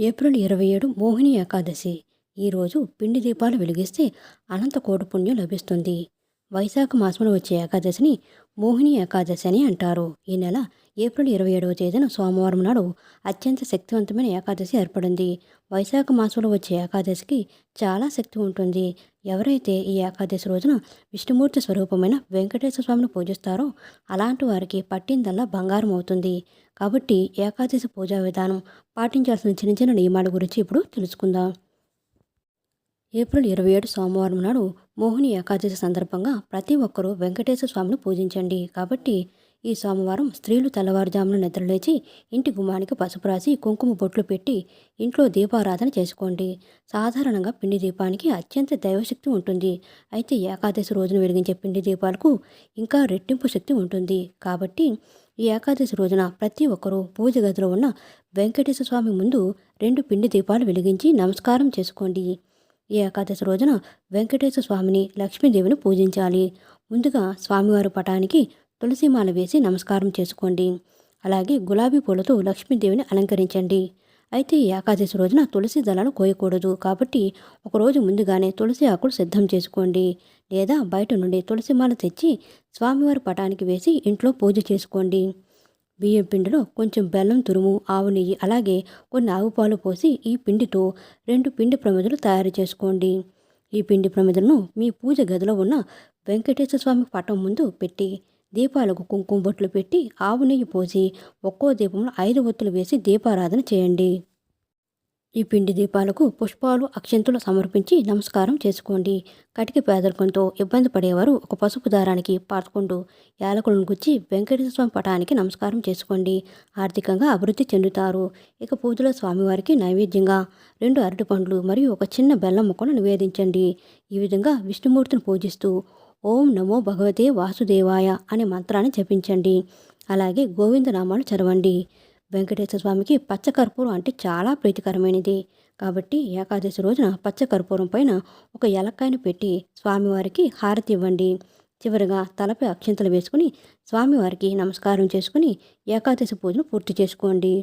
April 27 Mohini Ekadashi. ఈరోజు పిండి దీపాలు వెలిగిస్తే అనంత కోటి పుణ్యం లభిస్తుంది. వైశాఖ మాసంలో వచ్చే ఏకాదశిని మోహిని ఏకాదశి అని అంటారు. ఈ నెల ఏప్రిల్ 27వ తేదీన సోమవారం నాడు అత్యంత శక్తివంతమైన ఏకాదశి ఏర్పడింది. వైశాఖ మాసంలో వచ్చే ఏకాదశికి చాలా శక్తి ఉంటుంది. ఎవరైతే ఈ ఏకాదశి రోజున విష్ణుమూర్తి స్వరూపమైన వెంకటేశ్వర స్వామిని పూజిస్తారో అలాంటి వారికి పట్టిందల్లా బంగారం అవుతుంది. కాబట్టి ఏకాదశి పూజా విధానం, పాటించాల్సిన చిన్న చిన్న నియమాల గురించి ఇప్పుడు తెలుసుకుందాం. ఏప్రిల్ 27 సోమవారం నాడు మోహిని ఏకాదశి సందర్భంగా ప్రతి ఒక్కరూ వెంకటేశ్వర స్వామిని పూజించండి. కాబట్టి ఈ సోమవారం స్త్రీలు తెల్లవారుజామున నిద్రలేచి ఇంటి గుమ్మానికి పసుపు రాసి కుంకుమ బొట్లు పెట్టి ఇంట్లో దీపారాధన చేసుకోండి. సాధారణంగా పిండి దీపానికి అత్యంత దైవశక్తి ఉంటుంది. అయితే ఏకాదశి రోజున వెలిగించే పిండి దీపాలకు ఇంకా రెట్టింపు శక్తి ఉంటుంది. కాబట్టి ఈ ఏకాదశి రోజున ప్రతి ఒక్కరూ పూజ గదిలో ఉన్న వెంకటేశ్వర స్వామి ముందు 2 పిండి దీపాలు వెలిగించి నమస్కారం చేసుకోండి. ఈ ఏకాదశి రోజున వెంకటేశ్వర స్వామిని, లక్ష్మీదేవిని పూజించాలి. ముందుగా స్వామివారి పటానికి తులసిమాల వేసి నమస్కారం చేసుకోండి. అలాగే గులాబీ పూలతో లక్ష్మీదేవిని అలంకరించండి. అయితే ఈ ఏకాదశి రోజున తులసి దళాలు కోయకూడదు. కాబట్టి ఒకరోజు ముందుగానే తులసి ఆకులు సిద్ధం చేసుకోండి. లేదా బయట నుండి తులసిమాల తెచ్చి స్వామివారి పటానికి వేసి ఇంట్లో పూజ చేసుకోండి. బియ్యం పిండిలో కొంచెం బెల్లం తురుము, ఆవు నెయ్యి, అలాగే కొన్ని ఆవు పాలు పోసి ఈ పిండితో 2 పిండి ప్రమిదలు తయారు చేసుకోండి. ఈ పిండి ప్రమిదలను మీ పూజ గదిలో ఉన్న వెంకటేశ్వర స్వామి పటం ముందు పెట్టి దీపాలకు కుంకుమ బొట్లు పెట్టి ఆవు నెయ్యి పోసి ఒక్కో దీపంలో 5 ఒత్తులు వేసి దీపారాధన చేయండి. ఈ పిండి దీపాలకు పుష్పాలు, అక్షంతులు సమర్పించి నమస్కారం చేసుకోండి. కటిక పేదరికంతో ఇబ్బంది పడేవారు ఒక పసుపు దారానికి 11 యాలకులను గుచ్చి వెంకటేశ్వర స్వామి పటానికి నమస్కారం చేసుకోండి. ఆర్థికంగా అభివృద్ధి చెందుతారు. ఇక పూజలో స్వామివారికి నైవేద్యంగా 2 అరటిపండ్లు మరియు ఒక చిన్న బెల్లం ముక్కను నివేదించండి. ఈ విధంగా విష్ణుమూర్తిని పూజిస్తూ ఓం నమో భగవతే వాసుదేవాయ అనే మంత్రాన్ని జపించండి. అలాగే గోవిందనామాలు చదవండి. వెంకటేశ్వర స్వామికి పచ్చకర్పూరం అంటే చాలా ప్రీతికరమైనది. కాబట్టి ఏకాదశి రోజున పచ్చకర్పూరం పైన ఒక ఏలక్కాయను పెట్టి స్వామివారికి హారతి ఇవ్వండి. చివరగా తలపై అక్షింతలు వేసుకుని స్వామివారికి నమస్కారం చేసుకుని ఏకాదశి పూజను పూర్తి చేసుకోండి.